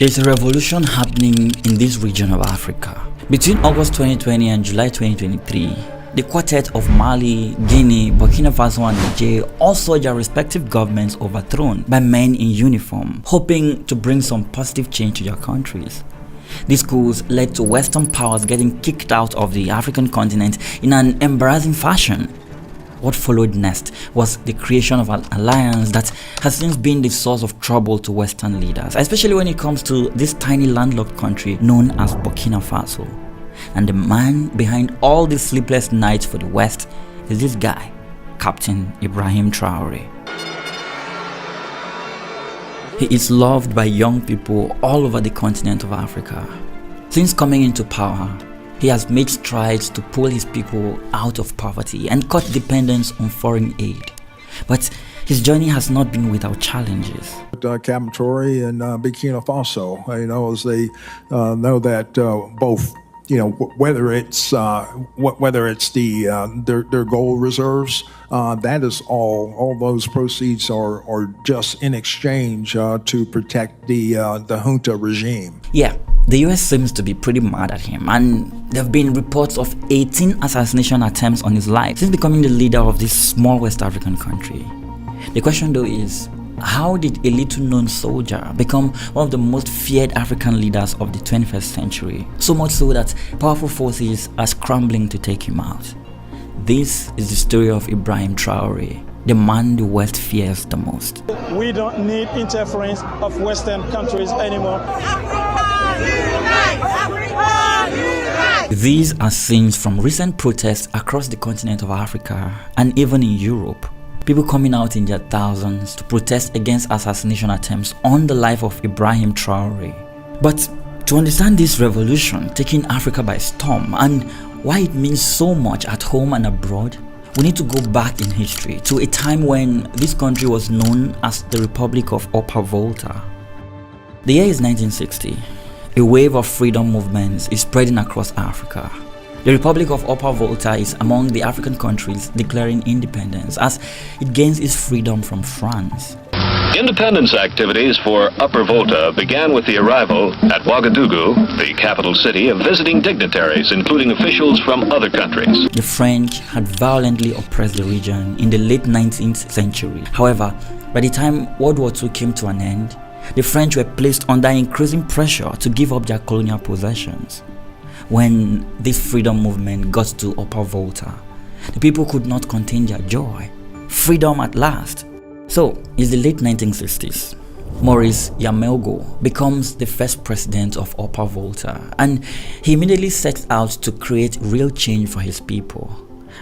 There's a revolution happening in this region of Africa. Between August 2020 and July 2023, the quartet of Mali, Guinea, Burkina Faso and Niger all saw their respective governments overthrown by men in uniform, hoping to bring some positive change to their countries. These coups led to Western powers getting kicked out of the African continent in an embarrassing fashion. What followed next was the creation of an alliance that has since been the source of trouble to Western leaders, especially when it comes to this tiny landlocked country known as Burkina Faso. And the man behind all these sleepless nights for the West is this guy, Captain Ibrahim Traore. He is loved by young people all over the continent of Africa. Since coming into power, he has made strides to pull his people out of poverty and cut dependence on foreign aid. But his journey has not been without challenges. Captain Traore and Burkina Faso, as they know that both, whether it's their gold reserves, that is all those proceeds are just in exchange to protect the junta regime. Yeah, the US seems to be pretty mad at him, and there have been reports of 18 assassination attempts on his life since becoming the leader of this small West African country. The question though is, how did a little known soldier become one of the most feared African leaders of the 21st century? So much so that powerful forces are scrambling to take him out. This is the story of Ibrahim Traore, the man the West fears the most. We don't need interference of Western countries anymore. These are scenes from recent protests across the continent of Africa and even in Europe. People coming out in their thousands to protest against assassination attempts on the life of Ibrahim Traore. But to understand this revolution taking Africa by storm and why it means so much at home and abroad, we need to go back in history to a time when this country was known as the Republic of Upper Volta. The year is 1960. A wave of freedom movements is spreading across Africa. The Republic of Upper Volta is among the African countries declaring independence as it gains its freedom from France. Independence activities for Upper Volta began with the arrival at Ouagadougou, the capital city, of visiting dignitaries, including officials from other countries. The French had violently oppressed the region in the late 19th century. However, by the time World War II came to an end, the French were placed under increasing pressure to give up their colonial possessions. When this freedom movement got to Upper Volta, the people could not contain their joy. Freedom at last. So, it's the late 1960s. Maurice Yamelgo becomes the first president of Upper Volta, and he immediately sets out to create real change for his people.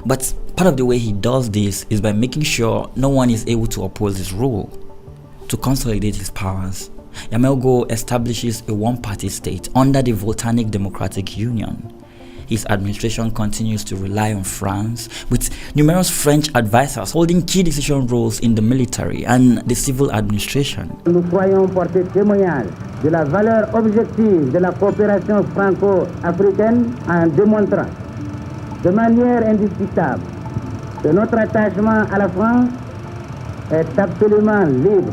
But part of the way he does this is by making sure no one is able to oppose his rule. To consolidate his powers, Yamelgo establishes a one-party state under the Volcanic Democratic Union. His administration continues to rely on France, with numerous French advisors holding key decision roles in the military and the civil administration. Nous croyons porter témoignage de la valeur objective de la coopération franco-africaine en démontrant de manière indiscutable que notre attachement à la France est absolument libre.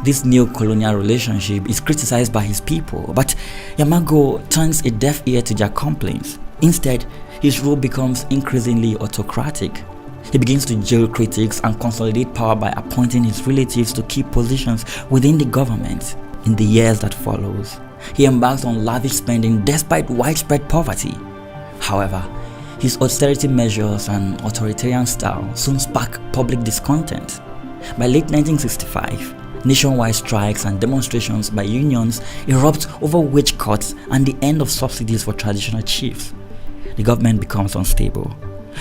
This new colonial relationship is criticized by his people, but Yamelgo turns a deaf ear to their complaints. Instead, his rule becomes increasingly autocratic. He begins to jail critics and consolidate power by appointing his relatives to key positions within the government. In the years that follows, he embarks on lavish spending despite widespread poverty. However, his austerity measures and authoritarian style soon spark public discontent. By late 1965, nationwide strikes and demonstrations by unions erupt over wage cuts and the end of subsidies for traditional chiefs. The government becomes unstable.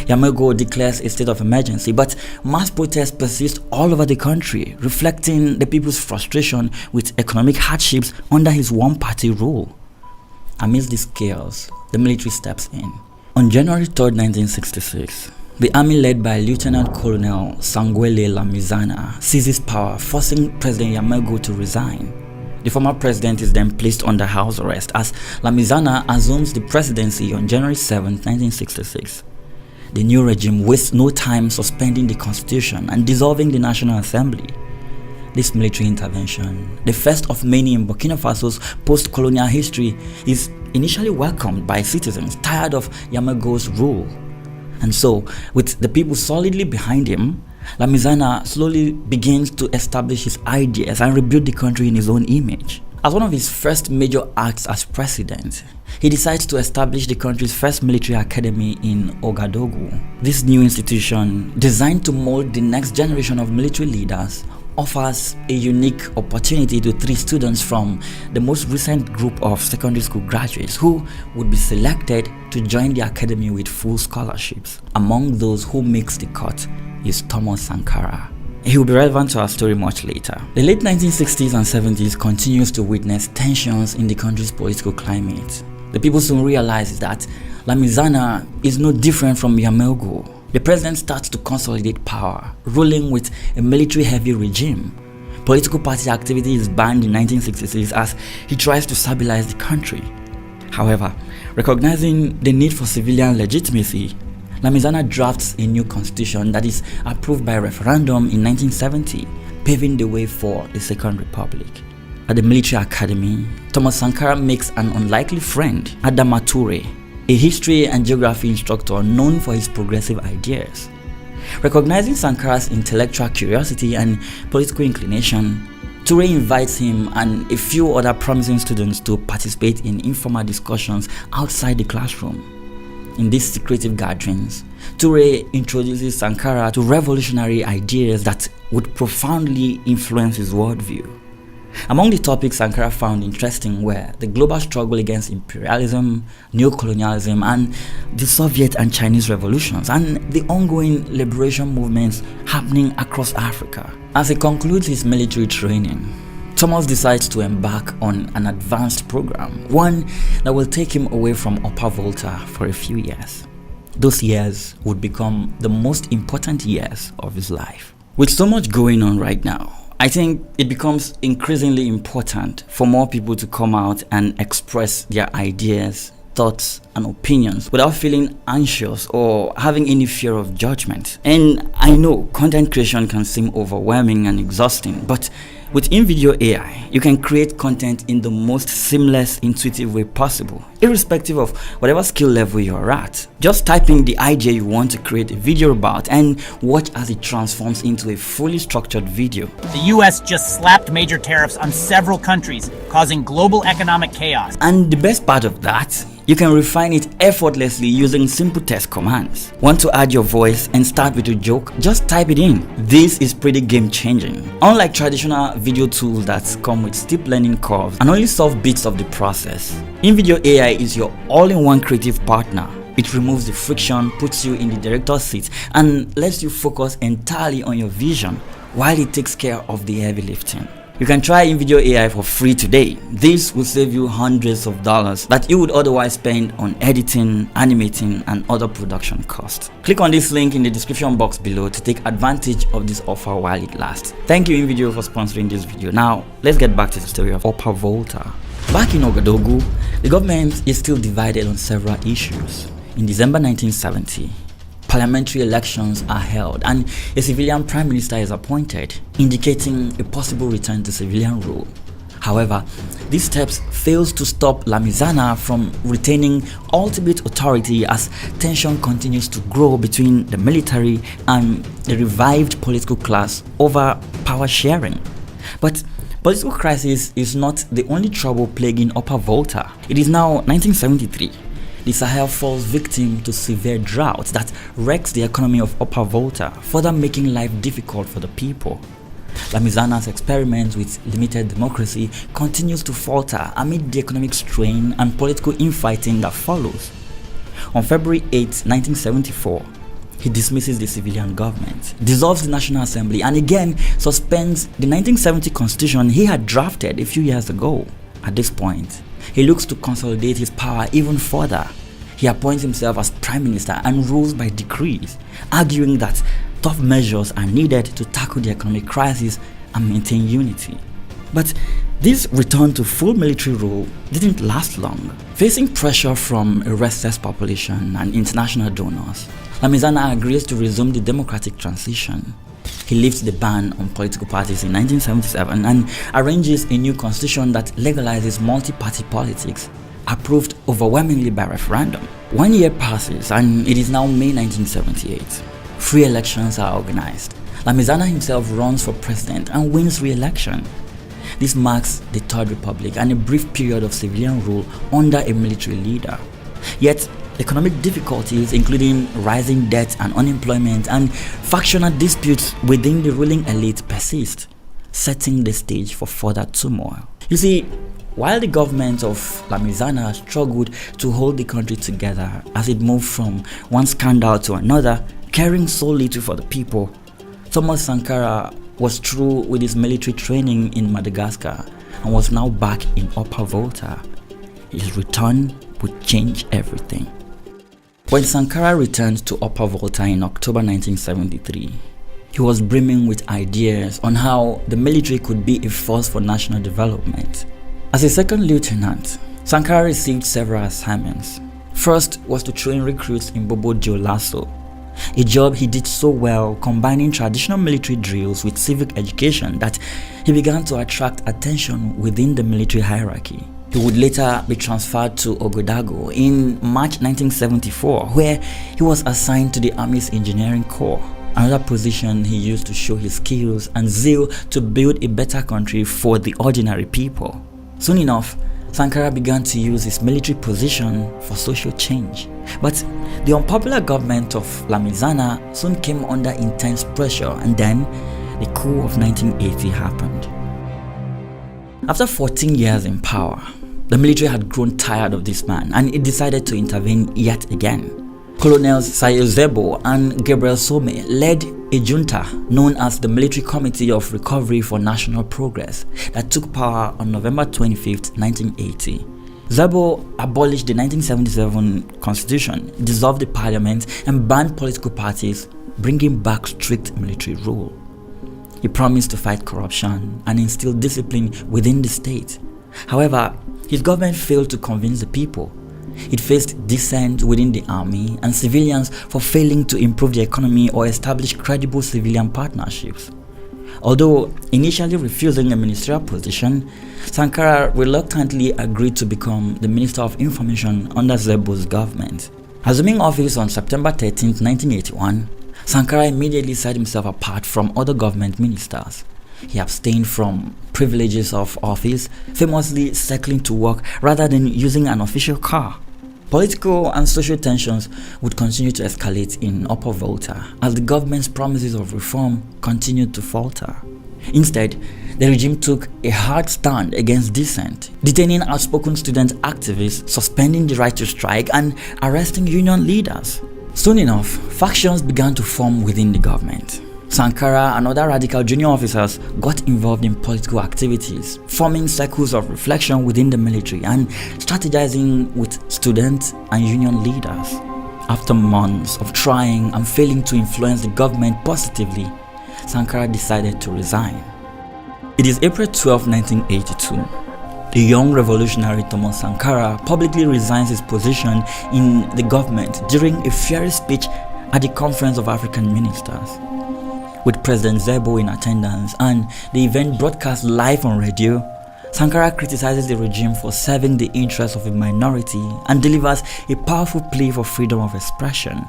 Yamelgo declares a state of emergency, but mass protests persist all over the country, reflecting the people's frustration with economic hardships under his one-party rule. Amidst this chaos, the military steps in. On January 3, 1966, the army led by Lieutenant Colonel Sanguele Lamizana seizes power, forcing President Yamelgo to resign. The former president is then placed under house arrest as Lamizana assumes the presidency on January 7, 1966. The new regime wastes no time suspending the constitution and dissolving the National Assembly. This military intervention, the first of many in Burkina Faso's post-colonial history, is initially welcomed by citizens tired of Yamago's rule. And so, with the people solidly behind him, Lamizana slowly begins to establish his ideas and rebuild the country in his own image. As one of his first major acts as president, he decides to establish the country's first military academy in Ouagadougou. This new institution, designed to mold the next generation of military leaders, offers a unique opportunity to 3 students from the most recent group of secondary school graduates who would be selected to join the academy with full scholarships. Among those who makes the cut is Thomas Sankara. He will be relevant to our story much later. The late 1960s and 70s continues to witness tensions in the country's political climate. The people soon realize that Lamizana is no different from Yamago. The president starts to consolidate power, ruling with a military-heavy regime. Political party activity is banned in 1966 as he tries to stabilize the country. However, recognizing the need for civilian legitimacy, Lamizana drafts a new constitution that is approved by referendum in 1970, paving the way for a second republic. At the military academy, Thomas Sankara makes an unlikely friend, Adama Toure, a history and geography instructor known for his progressive ideas. Recognizing Sankara's intellectual curiosity and political inclination, Toure invites him and a few other promising students to participate in informal discussions outside the classroom. In these secretive gatherings, Toure introduces Sankara to revolutionary ideas that would profoundly influence his worldview. Among the topics Sankara found interesting were the global struggle against imperialism, neocolonialism, and the Soviet and Chinese revolutions, and the ongoing liberation movements happening across Africa. As he concludes his military training, Thomas decides to embark on an advanced program, one that will take him away from Upper Volta for a few years. Those years would become the most important years of his life. With so much going on right now, I think it becomes increasingly important for more people to come out and express their ideas, thoughts, and opinions without feeling anxious or having any fear of judgment. And I know content creation can seem overwhelming and exhausting, but with in-video AI, you can create content in the most seamless, intuitive way possible, irrespective of whatever skill level you're at. Just type in the idea you want to create a video about and watch as it transforms into a fully structured video. The US just slapped major tariffs on several countries, causing global economic chaos. And the best part of that, you can refine it effortlessly using simple text commands. Want to add your voice and start with a joke? Just type it in. This is pretty game changing. Unlike traditional video tools that come with steep learning curves and only solve bits of the process, in-video AI is your all-in-one creative partner. It removes the friction, puts you in the director's seat, and lets you focus entirely on your vision while it takes care of the heavy lifting. You can try in-video AI for free today. This will save you hundreds of dollars that you would otherwise spend on editing, animating, and other production costs. Click on this link in the description box below to take advantage of this offer while it lasts. Thank you in-video for sponsoring this video. Now, let's get back to the story of Upper Volta. Back in Ouagadougou, the government is still divided on several issues. In December 1970, parliamentary elections are held and a civilian prime minister is appointed, indicating a possible return to civilian rule. However, these steps fails to stop Lamizana from retaining ultimate authority as tension continues to grow between the military and the revived political class over power sharing. But political crisis is not the only trouble plaguing Upper Volta. It is now 1973. The Sahel falls victim to severe drought that wrecks the economy of Upper Volta, further making life difficult for the people. Lamizana's experiment with limited democracy continues to falter amid the economic strain and political infighting that follows. On February 8, 1974, he dismisses the civilian government, dissolves the National Assembly, and again suspends the 1970 constitution he had drafted a few years ago. At this point, he looks to consolidate his power even further. He appoints himself as prime minister and rules by decrees, arguing that tough measures are needed to tackle the economic crisis and maintain unity. But this return to full military rule didn't last long. Facing pressure from a restless population and international donors, Lamizana agrees to resume the democratic transition. He lifts the ban on political parties in 1977 and arranges a new constitution that legalizes multi-party politics, approved overwhelmingly by referendum. 1 year passes and it is now May 1978. Free elections are organized. Lamizana himself runs for president and wins re-election. This marks the Third Republic and a brief period of civilian rule under a military leader. Yet, economic difficulties, including rising debt and unemployment and factional disputes within the ruling elite, persist, setting the stage for further turmoil. You see, while the government of Lamizana struggled to hold the country together as it moved from one scandal to another, caring so little for the people, Thomas Sankara was through with his military training in Madagascar and was now back in Upper Volta. His return would change everything. When Sankara returned to Upper Volta in October 1973, he was brimming with ideas on how the military could be a force for national development. As a second lieutenant, Sankara received several assignments. First was to train recruits in Bobo Dioulasso, a job he did so well, combining traditional military drills with civic education, that he began to attract attention within the military hierarchy. He would later be transferred to Ogodago in March 1974, where he was assigned to the Army's Engineering Corps, another position he used to show his skills and zeal to build a better country for the ordinary people. Soon enough, Sankara began to use his military position for social change. But the unpopular government of Lamizana soon came under intense pressure, and then the coup of 1980 happened. After 14 years in power, the military had grown tired of this man and it decided to intervene yet again. Colonels Sayo Zebo and Gabriel Some led a junta known as the Military Committee of Recovery for National Progress that took power on November 25, 1980. Zebo abolished the 1977 constitution, dissolved the parliament, and banned political parties, bringing back strict military rule. He promised to fight corruption and instill discipline within the state. However, his government failed to convince the people. It faced dissent within the army and civilians for failing to improve the economy or establish credible civilian partnerships. Although initially refusing a ministerial position, Sankara reluctantly agreed to become the Minister of Information under Zebo's government. Assuming office on September 13, 1981, Sankara immediately set himself apart from other government ministers. He abstained from privileges of office, famously cycling to work rather than using an official car. Political and social tensions would continue to escalate in Upper Volta as the government's promises of reform continued to falter. Instead, the regime took a hard stand against dissent, detaining outspoken student activists, suspending the right to strike, and arresting union leaders. Soon enough, factions began to form within the government. Sankara and other radical junior officers got involved in political activities, forming circles of reflection within the military and strategizing with students and union leaders. After months of trying and failing to influence the government positively, Sankara decided to resign. It is April 12, 1982. The young revolutionary Thomas Sankara publicly resigns his position in the government during a fiery speech at the Conference of African Ministers. With President Zebo in attendance and the event broadcast live on radio, Sankara criticizes the regime for serving the interests of a minority and delivers a powerful plea for freedom of expression.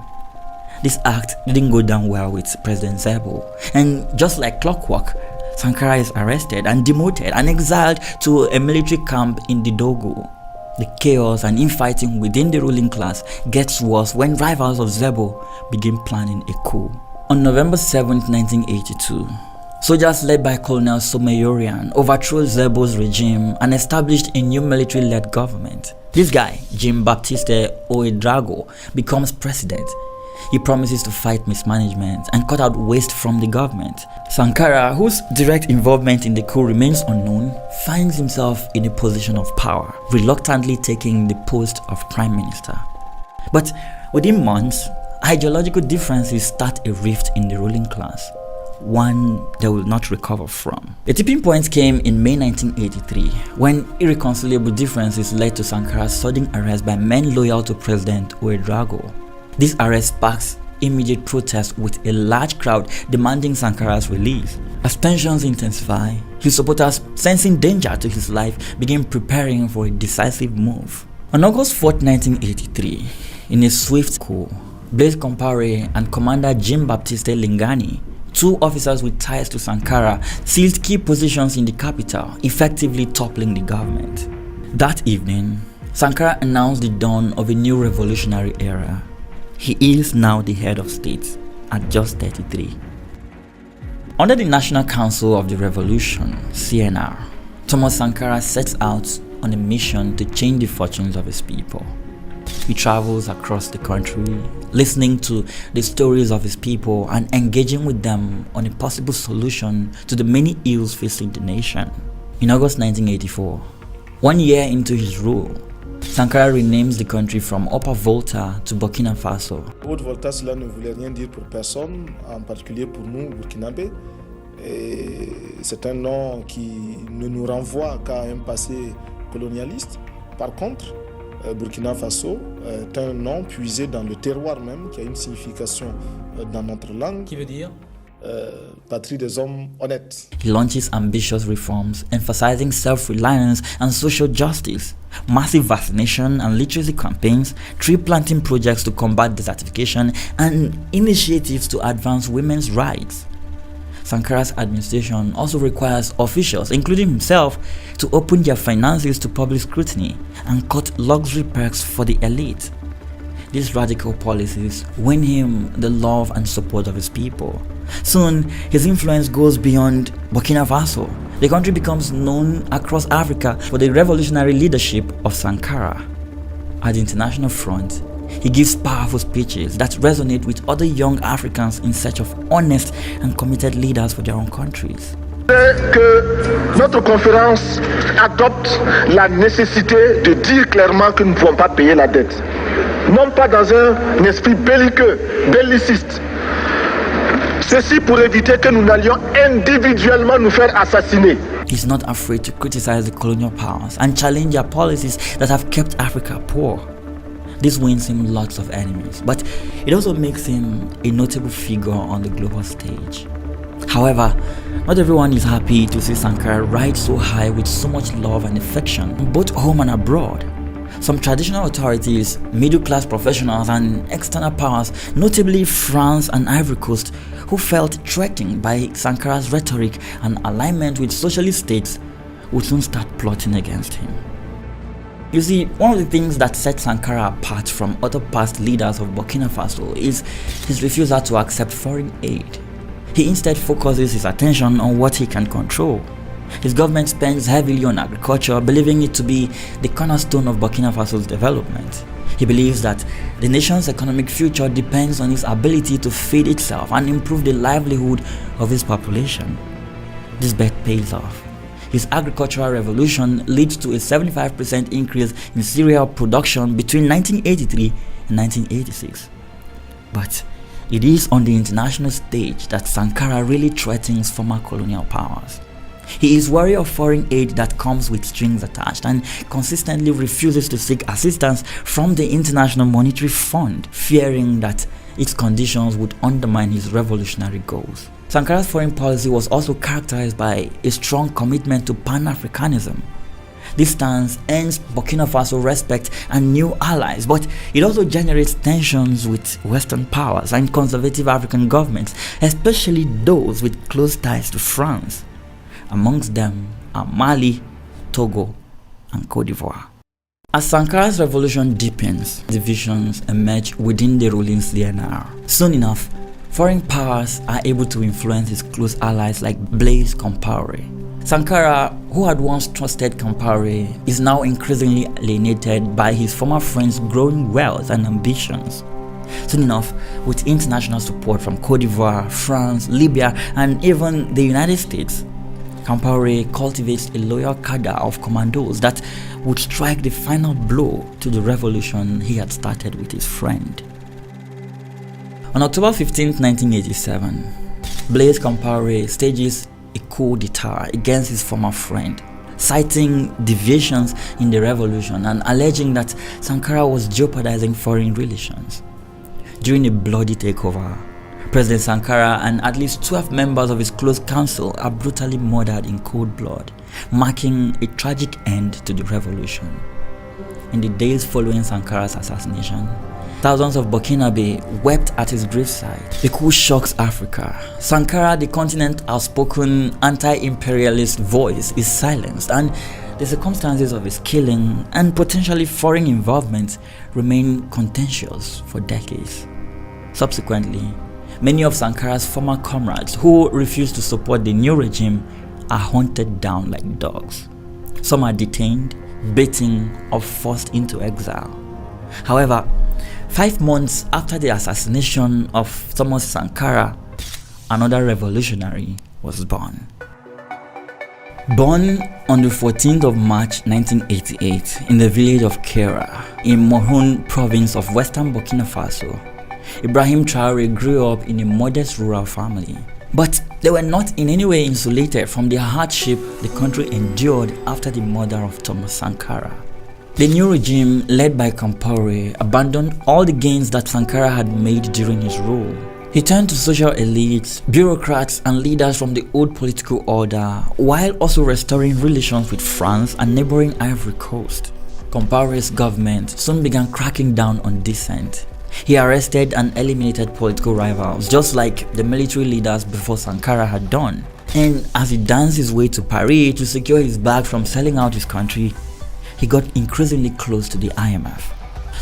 This act didn't go down well with President Zebo, and just like clockwork, Sankara is arrested and demoted and exiled to a military camp in Didogo. The chaos and infighting within the ruling class gets worse when rivals of Zebo begin planning a coup. On November 7, 1982, soldiers led by Colonel Someyorian overthrew Zebo's regime and established a new military-led government. This guy, Jean-Baptiste Ouedraogo, becomes president. He promises to fight mismanagement and cut out waste from the government. Sankara, whose direct involvement in the coup remains unknown, finds himself in a position of power, reluctantly taking the post of prime minister. But within months, ideological differences start a rift in the ruling class, one they will not recover from. The tipping point came in May 1983 when irreconcilable differences led to Sankara's sudden arrest by men loyal to President Ouedraogo. This arrest sparks immediate protest with a large crowd demanding Sankara's release. As tensions intensify, his supporters, sensing danger to his life, begin preparing for a decisive move. On August 4, 1983, in a swift coup, Blaise Compaoré and Commander Jean-Baptiste Lingani, two officers with ties to Sankara, seized key positions in the capital, effectively toppling the government. That evening, Sankara announced the dawn of a new revolutionary era. He is now the head of state at just 33. Under the National Council of the Revolution, CNR, Thomas Sankara sets out on a mission to change the fortunes of his people. He travels across the country, listening to the stories of his people and engaging with them on a possible solution to the many ills facing the nation. In August 1984, 1 year into his rule, Sankara renames the country from Upper Volta to Burkina Faso. Haute Volta, cela ne voulait rien dire pour personne, en particulier pour nous, Burkinabés. C'est un nom qui ne nous renvoie qu'à un passé colonialiste. Par contre, Burkina Faso est un nom puisé dans le terroir même, qui a une signification dans notre langue. Qui veut dire patrie des hommes honnêtes. He launches ambitious reforms, emphasizing self-reliance and social justice, massive vaccination and literacy campaigns, tree planting projects to combat desertification, and initiatives to advance women's rights. Sankara's administration also requires officials, including himself, to open their finances to public scrutiny and cut luxury perks for the elite. These radical policies win him the love and support of his people. Soon, his influence goes beyond Burkina Faso. The country becomes known across Africa for the revolutionary leadership of Sankara. At the international front, he gives powerful speeches that resonate with other young Africans in search of honest and committed leaders for their own countries. Que notre conférence adopte la nécessité de dire clairement que nous ne pouvons pas payer la dette. Non pas dans un esprit belliqueux, belliciste. Ceci pour éviter que nous n'allions individuellement nous faire assassiner. He's not afraid to criticize the colonial powers and challenge their policies that have kept Africa poor. This wins him lots of enemies, but it also makes him a notable figure on the global stage. However, not everyone is happy to see Sankara ride so high with so much love and affection, both home and abroad. Some traditional authorities, middle-class professionals, and external powers, notably France and Ivory Coast, who felt threatened by Sankara's rhetoric and alignment with socialist states, would soon start plotting against him. You see, one of the things that sets Sankara apart from other past leaders of Burkina Faso is his refusal to accept foreign aid. He instead focuses his attention on what he can control. His government spends heavily on agriculture, believing it to be the cornerstone of Burkina Faso's development. He believes that the nation's economic future depends on its ability to feed itself and improve the livelihood of its population. This bet pays off. His agricultural revolution leads to a 75% increase in cereal production between 1983 and 1986. But it is on the international stage that Sankara really threatens former colonial powers. He is wary of foreign aid that comes with strings attached and consistently refuses to seek assistance from the International Monetary Fund, fearing that its conditions would undermine his revolutionary goals. Sankara's foreign policy was also characterized by a strong commitment to Pan-Africanism. This stance earns Burkina Faso respect and new allies, but it also generates tensions with Western powers and conservative African governments, especially those with close ties to France. Amongst them are Mali, Togo, and Cote d'Ivoire. As Sankara's revolution deepens, divisions emerge within the ruling CNR. Soon enough, foreign powers are able to influence his close allies like Blaise Compaoré. Sankara, who had once trusted Compaoré, is now increasingly alienated by his former friend's growing wealth and ambitions. Soon enough, with international support from Cote d'Ivoire, France, Libya, and even the United States, Compaoré cultivates a loyal cadre of commandos that would strike the final blow to the revolution he had started with his friend. On October 15, 1987, Blaise Compaoré stages a coup d'etat against his former friend, citing deviations in the revolution and alleging that Sankara was jeopardizing foreign relations. during a bloody takeover. President Sankara and at least 12 members of his close council are brutally murdered in cold blood, marking a tragic end to the revolution. In the days following Sankara's assassination, thousands of Burkinabe wept at his graveside. The coup shocks Africa. Sankara, the continent's outspoken anti-imperialist voice, is silenced, and the circumstances of his killing and potentially foreign involvement remain contentious for decades. Subsequently, many of Sankara's former comrades who refused to support the new regime are hunted down like dogs. Some are detained, beaten, or forced into exile. However, 5 months after the assassination of Thomas Sankara, another revolutionary was born. Born on the 14th of March 1988 in the village of Kera in Mohun province of western Burkina Faso, Ibrahim Traore grew up in a modest rural family. But they were not in any way insulated from the hardship the country endured after the murder of Thomas Sankara. The new regime, led by Compaoré, abandoned all the gains that Sankara had made during his rule. He turned to social elites, bureaucrats, and leaders from the old political order, while also restoring relations with France and neighboring Ivory Coast. Compaoré's government soon began cracking down on dissent. He arrested and eliminated political rivals, just like the military leaders before Sankara had done. And as he danced his way to Paris to secure his bag from selling out his country, he got increasingly close to the IMF.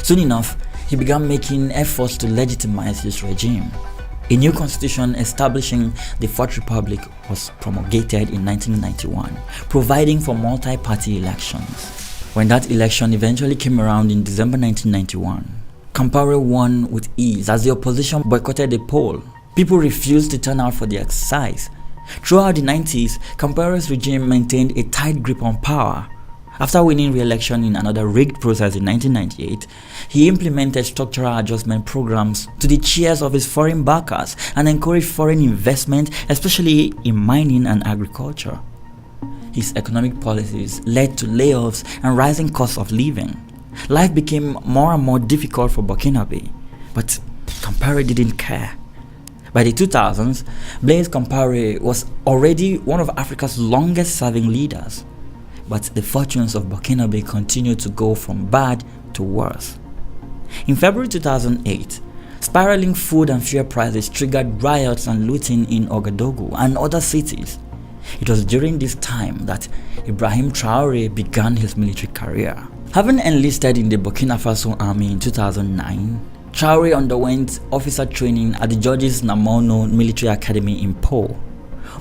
Soon enough, he began making efforts to legitimize his regime. A new constitution establishing the Fourth Republic was promulgated in 1991, providing for multi-party elections. When that election eventually came around in December 1991, Compaoré won with ease as the opposition boycotted the poll. People refused to turn out for the exercise. Throughout the 90s, Compaoré's regime maintained a tight grip on power. After winning re-election in another rigged process in 1998, he implemented structural adjustment programs to the cheers of his foreign backers and encouraged foreign investment, especially in mining and agriculture. His economic policies led to layoffs and rising costs of living. Life became more and more difficult for Burkinabe, but Compaoré didn't care. By the 2000s, Blaise Compaoré was already one of Africa's longest-serving leaders. But the fortunes of Burkinabe continued to go from bad to worse. In February 2008, spiraling food and fuel prices triggered riots and looting in Ouagadougou and other cities. It was during this time that Ibrahim Traore began his military career. Having enlisted in the Burkina Faso army in 2009, Traore underwent officer training at the Georges Namono Military Academy in Po.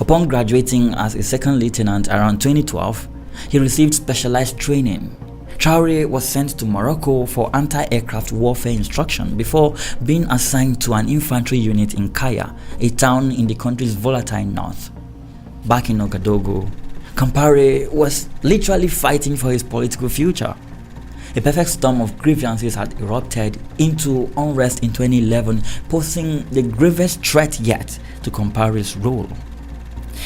Upon graduating as a second lieutenant around 2012, he received specialized training. Traore was sent to Morocco for anti-aircraft warfare instruction before being assigned to an infantry unit in Kaya, a town in the country's volatile north. Back in Ouagadougou, Compaoré was literally fighting for his political future. A perfect storm of grievances had erupted into unrest in 2011, posing the gravest threat yet to Compaoré's rule.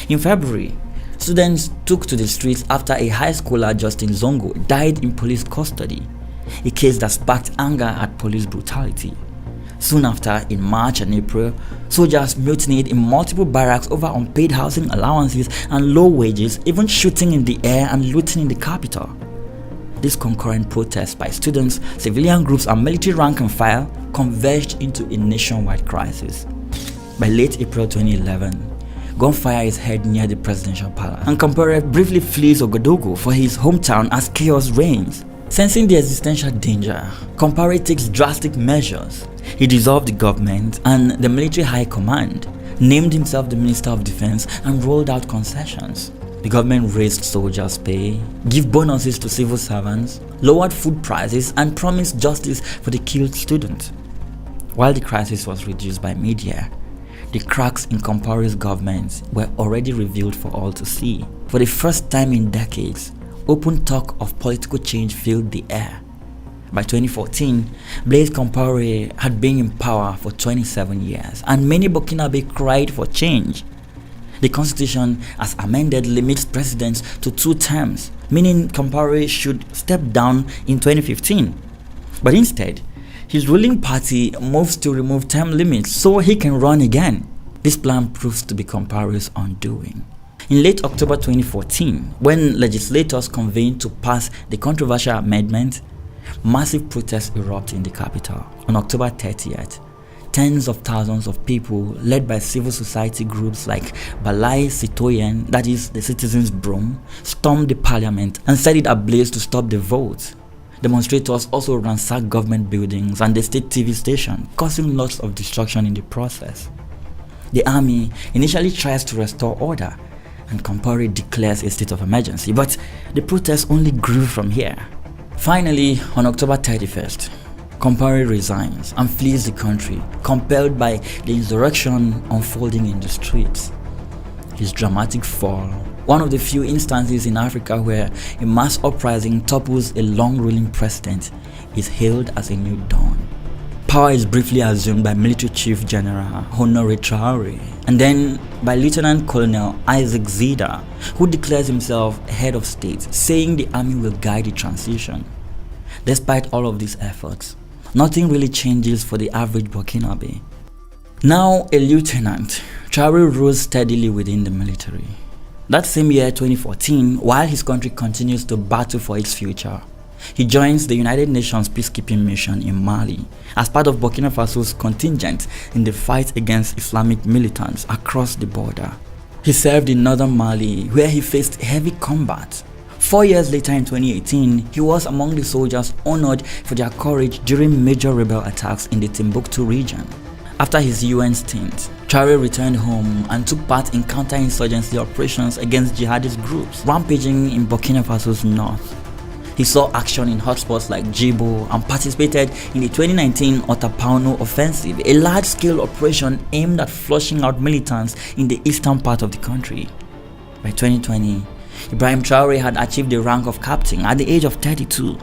In February, students took to the streets after a high schooler, Justin Zongo, died in police custody, a case that sparked anger at police brutality. Soon after, in March and April, soldiers mutinied in multiple barracks over unpaid housing allowances and low wages, even shooting in the air and looting in the capital. These concurrent protests by students, civilian groups, and military rank and file converged into a nationwide crisis. By late April 2011, gunfire is heard near the presidential palace, and Compaoré briefly flees Ouagadougou for his hometown as chaos reigns. Sensing the existential danger, Compaoré takes drastic measures. He dissolved the government and the military high command, named himself the Minister of Defense, and rolled out concessions. The government raised soldiers' pay, gave bonuses to civil servants, lowered food prices, and promised justice for the killed students. While the crisis was reduced by media, the cracks in Compaoré's government were already revealed for all to see. For the first time in decades, open talk of political change filled the air. By 2014, Blaise Compaoré had been in power for 27 years, and many Burkinabe cried for change. The constitution, as amended, limits presidents to 2 terms, meaning Compaoré should step down in 2015. But instead, His ruling party moves to remove term limits so he can run again. This plan proves to be Compaore's undoing. In late October 2014, when legislators convened to pass the controversial amendment, massive protests erupted in the capital. On October 30th, tens of thousands of people, led by civil society groups like Balai Citoyen, that is the Citizens' Broom, stormed the parliament and set it ablaze to stop the vote. Demonstrators also ransacked government buildings and the state TV station, causing lots of destruction in the process. The army initially tries to restore order, and Compaore declares a state of emergency, but the protests only grew from here. Finally, on October 31st, Compaore resigns and flees the country, compelled by the insurrection unfolding in the streets. His dramatic fall, one of the few instances in Africa where a mass uprising topples a long-ruling president, is hailed as a new dawn. Power is briefly assumed by Military Chief General Honoré Traoré, and then by Lieutenant Colonel Isaac Zida, who declares himself head of state, saying the army will guide the transition. Despite all of these efforts, nothing really changes for the average Burkinabe. Now a lieutenant, Traoré rose steadily within the military. That same year, 2014, while his country continues to battle for its future, he joins the United Nations peacekeeping mission in Mali as part of Burkina Faso's contingent in the fight against Islamic militants across the border. He served in northern Mali, where he faced heavy combat. 4 years later, in 2018, he was among the soldiers honored for their courage during major rebel attacks in the Timbuktu region. After his UN stint, Traoré returned home and took part in counterinsurgency operations against jihadist groups rampaging in Burkina Faso's north. He saw action in hotspots like Djibo and participated in the 2019 Otapauno offensive, a large-scale operation aimed at flushing out militants in the eastern part of the country. By 2020, Ibrahim Traoré had achieved the rank of captain at the age of 32.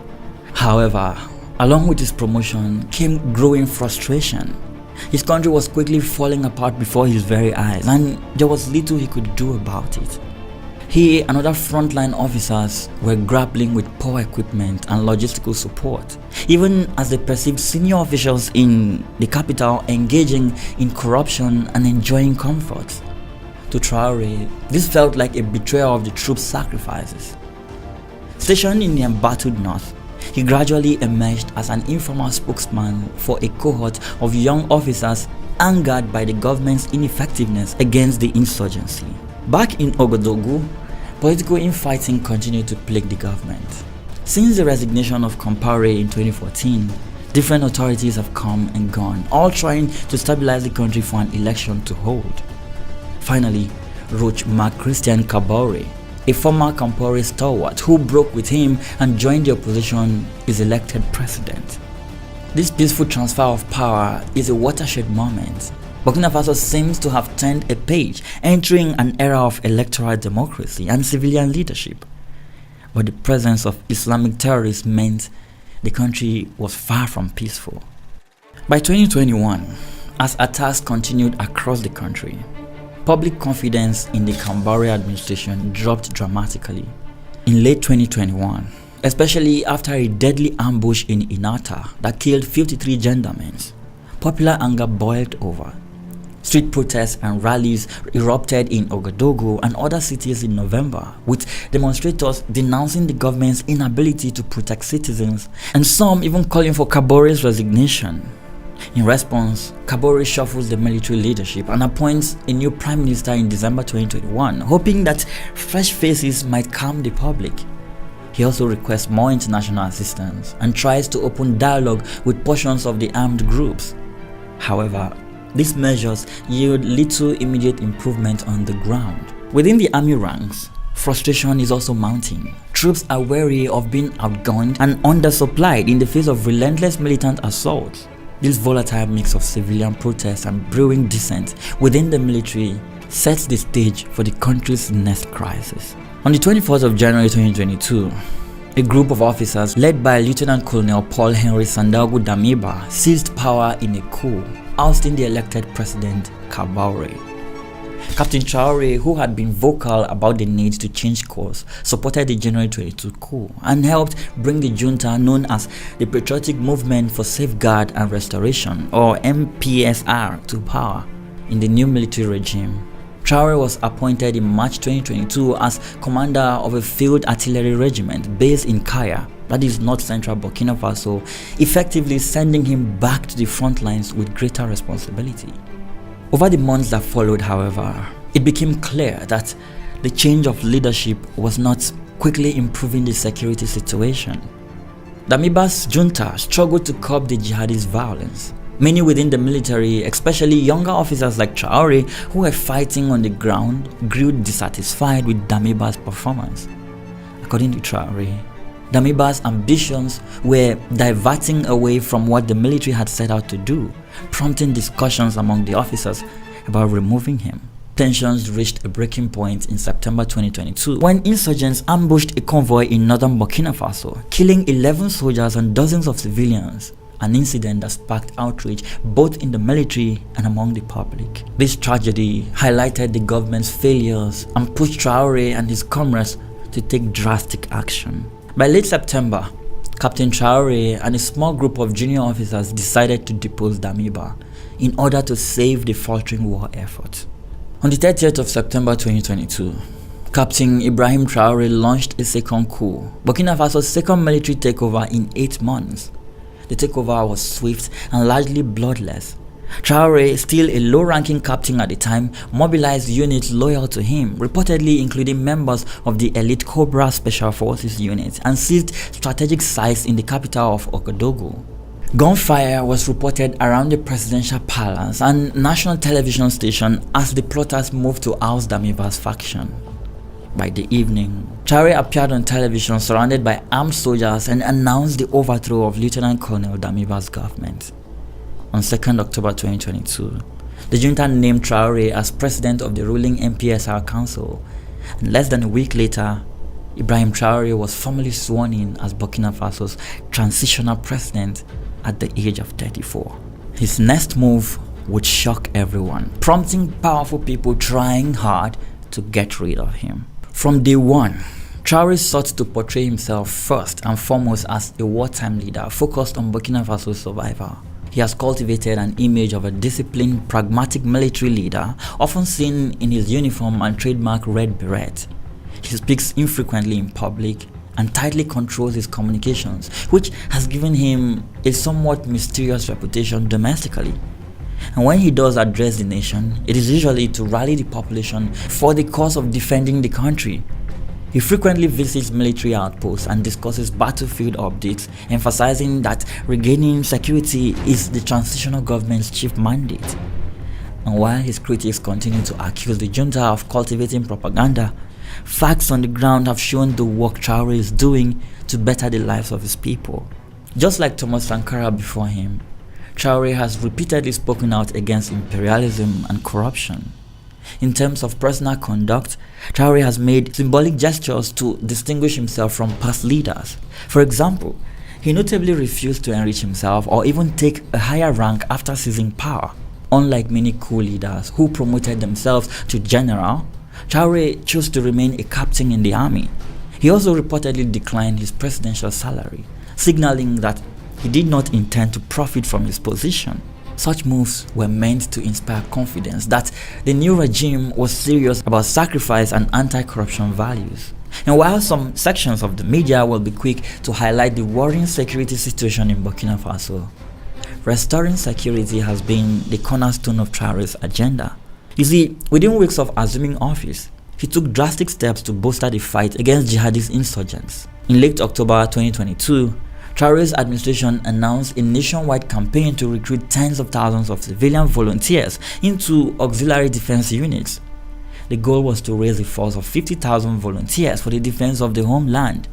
However, along with his promotion came growing frustration. His country was quickly falling apart before his very eyes, and there was little he could do about it. He and other frontline officers were grappling with poor equipment and logistical support, even as they perceived senior officials in the capital engaging in corruption and enjoying comfort. To Traoré, this felt like a betrayal of the troops' sacrifices. Stationed in the embattled north, he gradually emerged as an informal spokesman for a cohort of young officers angered by the government's ineffectiveness against the insurgency. Back in Ouagadougou, political infighting continued to plague the government. Since the resignation of Compaoré in 2014, different authorities have come and gone, all trying to stabilize the country for an election to hold. Finally, Roch Marc Christian Kaboré, a former Compaoré stalwart who broke with him and joined the opposition, is elected president. This peaceful transfer of power is a watershed moment. Burkina Faso seems to have turned a page, entering an era of electoral democracy and civilian leadership. But the presence of Islamic terrorists meant the country was far from peaceful. By 2021, as attacks continued across the country, public confidence in the Compaoré administration dropped dramatically. In late 2021, especially after a deadly ambush in Inata that killed 53 gendarmes, popular anger boiled over. Street protests and rallies erupted in Ouagadougou and other cities in November, with demonstrators denouncing the government's inability to protect citizens, and some even calling for Kaboré's resignation. In response, Kaboré shuffles the military leadership and appoints a new prime minister in December 2021, hoping that fresh faces might calm the public. He also requests more international assistance and tries to open dialogue with portions of the armed groups. However, these measures yield little immediate improvement on the ground. Within the army ranks, frustration is also mounting. Troops are wary of being outgunned and undersupplied in the face of relentless militant assaults. This volatile mix of civilian protests and brewing dissent within the military sets the stage for the country's next crisis. On the 24th of January 2022, a group of officers led by Lieutenant Colonel Paul-Henri Sandaogo Damiba seized power in a coup, ousting the elected president Kaboré. Captain Traore, who had been vocal about the need to change course, supported the January 22 coup and helped bring the junta known as the Patriotic Movement for Safeguard and Restoration, or MPSR, to power in the new military regime. Traore was appointed in March 2022 as commander of a field artillery regiment based in Kaya, that is north central Burkina Faso, effectively sending him back to the front lines with greater responsibility. Over the months that followed, however, it became clear that the change of leadership was not quickly improving the security situation. Damiba's junta struggled to curb the jihadist violence. Many within the military, especially younger officers like Traore, who were fighting on the ground, grew dissatisfied with Damiba's performance. According to Traore, Damiba's ambitions were diverting away from what the military had set out to do, prompting discussions among the officers about removing him. Tensions reached a breaking point in September 2022 when insurgents ambushed a convoy in northern Burkina Faso, killing 11 soldiers and dozens of civilians, an incident that sparked outrage both in the military and among the public. This tragedy highlighted the government's failures and pushed Traore and his comrades to take drastic action. By late September, Captain Traore and a small group of junior officers decided to depose Damiba in order to save the faltering war effort. On the 30th of September 2022, Captain Ibrahim Traore launched a second coup, Burkina Faso's second military takeover in 8 months. The takeover was swift and largely bloodless. Traore, still a low-ranking captain at the time, mobilized units loyal to him, reportedly including members of the elite Cobra Special Forces unit, and seized strategic sites in the capital of Ouagadougou. Gunfire was reported around the presidential palace and national television station as the plotters moved to oust Damiba's faction. By the evening, Traore appeared on television surrounded by armed soldiers and announced the overthrow of Lieutenant Colonel Damiba's government. On 2nd October 2022, the junta named Traore as president of the ruling MPSR Council, and less than a week later, Ibrahim Traore was formally sworn in as Burkina Faso's transitional president at the age of 34. His next move would shock everyone, prompting powerful people trying hard to get rid of him. From day one, Traore sought to portray himself first and foremost as a wartime leader focused on Burkina Faso's survival. He has cultivated an image of a disciplined, pragmatic military leader, often seen in his uniform and trademark red beret. He speaks infrequently in public and tightly controls his communications, which has given him a somewhat mysterious reputation domestically. And when he does address the nation, it is usually to rally the population for the cause of defending the country. He frequently visits military outposts and discusses battlefield updates, emphasizing that regaining security is the transitional government's chief mandate. And while his critics continue to accuse the junta of cultivating propaganda, facts on the ground have shown the work Traore is doing to better the lives of his people. Just like Thomas Sankara before him, Traore has repeatedly spoken out against imperialism and corruption. In terms of personal conduct, Traore has made symbolic gestures to distinguish himself from past leaders. For example, he notably refused to enrich himself or even take a higher rank after seizing power. Unlike many coup leaders who promoted themselves to general, Traore chose to remain a captain in the army. He also reportedly declined his presidential salary, signaling that he did not intend to profit from his position. Such moves were meant to inspire confidence that the new regime was serious about sacrifice and anti-corruption values. And while some sections of the media will be quick to highlight the worrying security situation in Burkina Faso, restoring security has been the cornerstone of Traore's agenda. You see, within weeks of assuming office, he took drastic steps to bolster the fight against jihadist insurgents. In late October 2022, Traore's administration announced a nationwide campaign to recruit tens of thousands of civilian volunteers into auxiliary defense units. The goal was to raise a force of 50,000 volunteers for the defense of the homeland,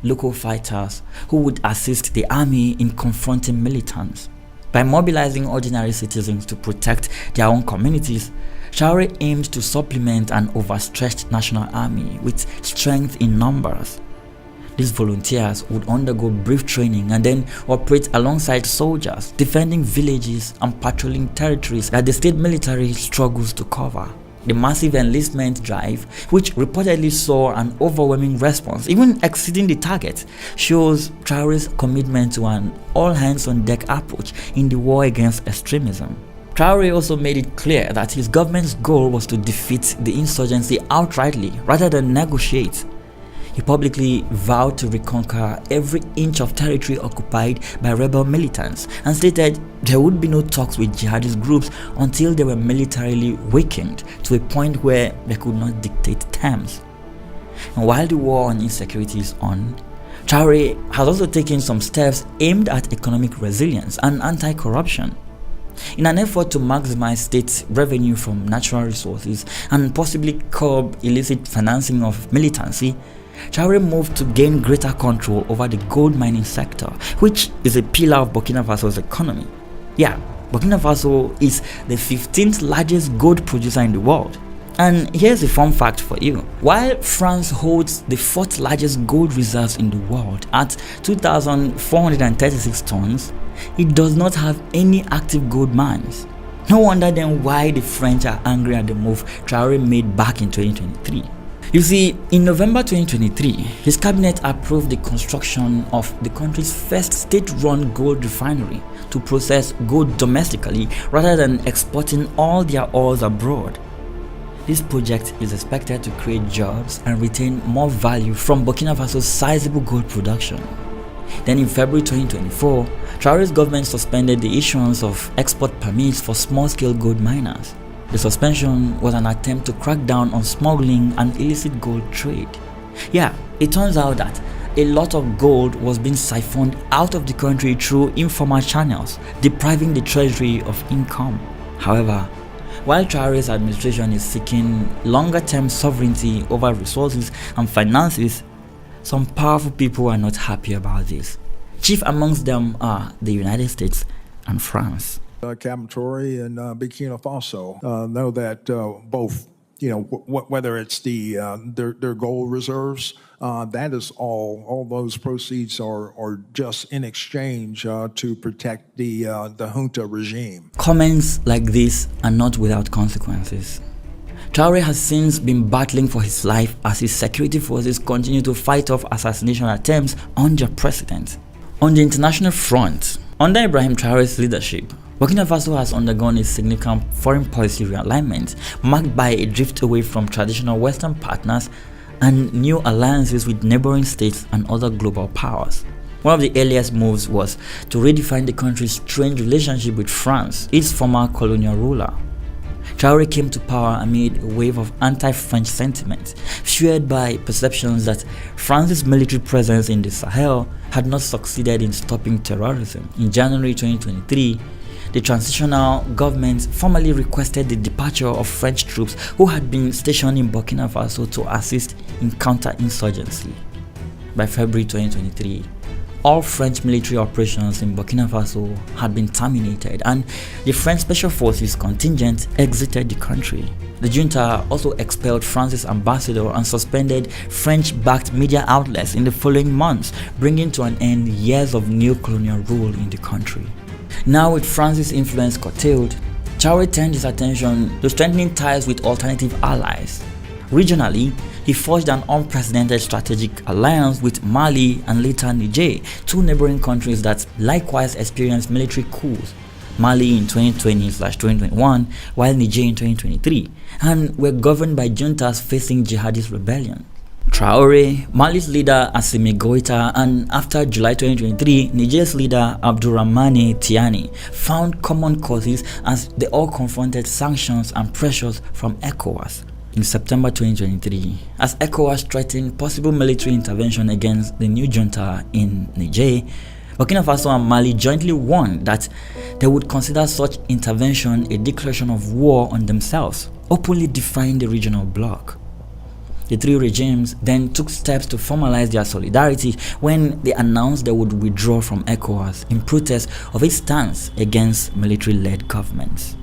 local fighters who would assist the army in confronting militants. By mobilizing ordinary citizens to protect their own communities, Traore aimed to supplement an overstretched national army with strength in numbers. These volunteers would undergo brief training and then operate alongside soldiers, defending villages and patrolling territories that the state military struggles to cover. the massive enlistment drive, which reportedly saw an overwhelming response, even exceeding the target, shows Traore's commitment to an all-hands-on-deck approach in the war against extremism. Traore also made it clear that his government's goal was to defeat the insurgency outrightly rather than negotiate. He publicly vowed to reconquer every inch of territory occupied by rebel militants and stated there would be no talks with jihadist groups until they were militarily weakened to a point where they could not dictate terms. And while the war on insecurity is on, Traore has also taken some steps aimed at economic resilience and anti-corruption. In an effort to maximize state revenue from natural resources and possibly curb illicit financing of militancy, Traore moved to gain greater control over the gold mining sector, which is a pillar of Burkina Faso's economy. Yeah, Burkina Faso is the 15th largest gold producer in the world. And here's a fun fact for you. While France holds the 4th largest gold reserves in the world at 2,436 tons, it does not have any active gold mines. No wonder then why the French are angry at the move Traore made back in 2023. You see, in November 2023, his cabinet approved the construction of the country's first state-run gold refinery to process gold domestically rather than exporting all their ores abroad. This project is expected to create jobs and retain more value from Burkina Faso's sizable gold production. Then in February 2024, Traore's government suspended the issuance of export permits for small-scale gold miners. The suspension was an attempt to crack down on smuggling and illicit gold trade. Yeah, it turns out that a lot of gold was being siphoned out of the country through informal channels, depriving the treasury of income. However, while Traore's administration is seeking longer-term sovereignty over resources and finances, some powerful people are not happy about this. Chief amongst them are the United States and France. Captain Traore and Burkina Faso know that both, whether it's their gold reserves, that is all those proceeds are just in exchange to protect the junta regime. Comments like this are not without consequences. Traore has since been battling for his life as his security forces continue to fight off assassination attempts on their president. On the international front, under Ibrahim Traore's leadership, Burkina Faso has undergone a significant foreign policy realignment marked by a drift away from traditional Western partners and new alliances with neighboring states and other global powers. One of the earliest moves was to redefine the country's strained relationship with France, its former colonial ruler. Traore came to power amid a wave of anti-French sentiment, fueled by perceptions that France's military presence in the Sahel had not succeeded in stopping terrorism. In January 2023, the transitional government formally requested the departure of French troops who had been stationed in Burkina Faso to assist in counterinsurgency. By February 2023, all French military operations in Burkina Faso had been terminated and the French Special Forces contingent exited the country. The junta also expelled France's ambassador and suspended French-backed media outlets in the following months, bringing to an end years of neo-colonial rule in the country. Now with France's influence curtailed, Traore turned his attention to strengthening ties with alternative allies. Regionally, he forged an unprecedented strategic alliance with Mali and later Niger, two neighboring countries that likewise experienced military coups, Mali in 2020/2021 while Niger in 2023, and were governed by juntas facing jihadist rebellion. Traore, Mali's leader Assimi Goïta, and after July 2023, Niger's leader Abdourahmane Tiani found common causes as they all confronted sanctions and pressures from ECOWAS. In September 2023, as ECOWAS threatened possible military intervention against the new junta in Niger, Burkina Faso and Mali jointly warned that they would consider such intervention a declaration of war on themselves, openly defying the regional bloc. The three regimes then took steps to formalize their solidarity when they announced they would withdraw from ECOWAS in protest of its stance against military-led governments.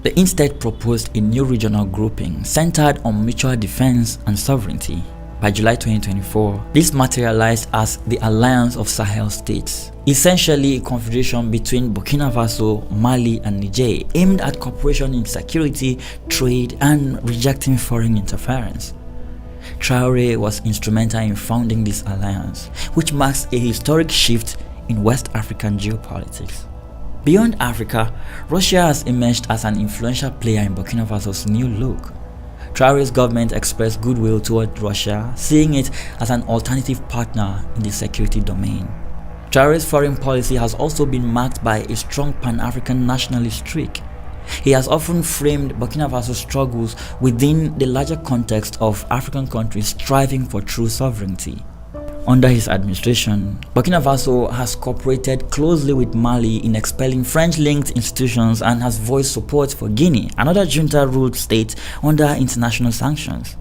They instead proposed a new regional grouping centered on mutual defense and sovereignty. By July 2024, this materialized as the Alliance of Sahel States, essentially a confederation between Burkina Faso, Mali, and Niger, aimed at cooperation in security, trade, and rejecting foreign interference. Traoré was instrumental in founding this alliance, which marks a historic shift in West African geopolitics. Beyond Africa, Russia has emerged as an influential player in Burkina Faso's new look. Traoré's government expressed goodwill toward Russia, seeing it as an alternative partner in the security domain. Traoré's foreign policy has also been marked by a strong Pan-African nationalist streak. He has often framed Burkina Faso's struggles within the larger context of African countries striving for true sovereignty. Under his administration, Burkina Faso has cooperated closely with Mali in expelling French-linked institutions and has voiced support for Guinea, another junta-ruled state under international sanctions.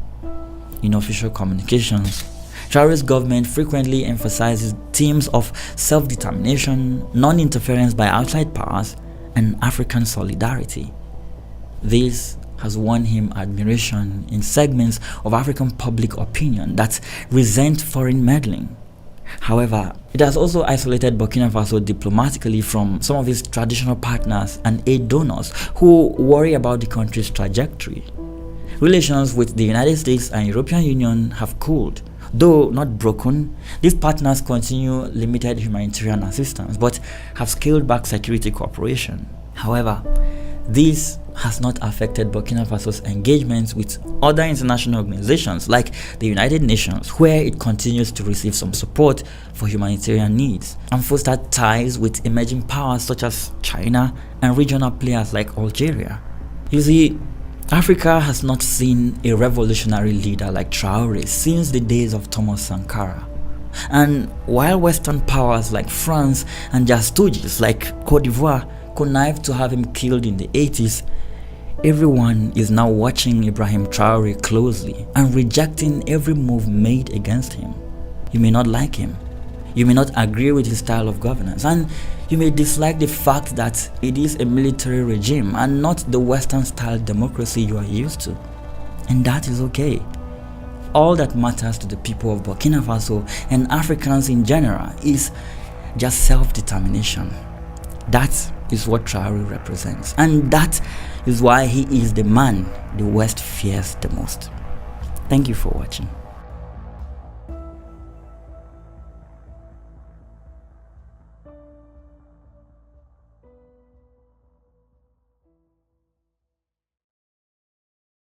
In official communications, Traoré's government frequently emphasizes themes of self-determination, non-interference by outside powers, and African solidarity. This has won him admiration in segments of African public opinion that resent foreign meddling. However, it has also isolated Burkina Faso diplomatically from some of its traditional partners and aid donors who worry about the country's trajectory. Relations with the United States and European Union have cooled. Though not broken, these partners continue limited humanitarian assistance but have scaled back security cooperation. However, this has not affected Burkina Faso's engagements with other international organizations like the United Nations, where it continues to receive some support for humanitarian needs, and fostered ties with emerging powers such as China and regional players like Algeria. You see, Africa has not seen a revolutionary leader like Traoré since the days of Thomas Sankara. And while Western powers like France and their stooges like Côte d'Ivoire connived to have him killed in the 80s, everyone is now watching Ibrahim Traoré closely and rejecting every move made against him. You may not like him, you may not agree with his style of governance, and you may dislike the fact that it is a military regime and not the Western-style democracy you are used to. And that is okay. All that matters to the people of Burkina Faso and Africans in general is just self-determination. That is what Traoré represents, and that is why he is the man the West fears the most. Thank you for watching.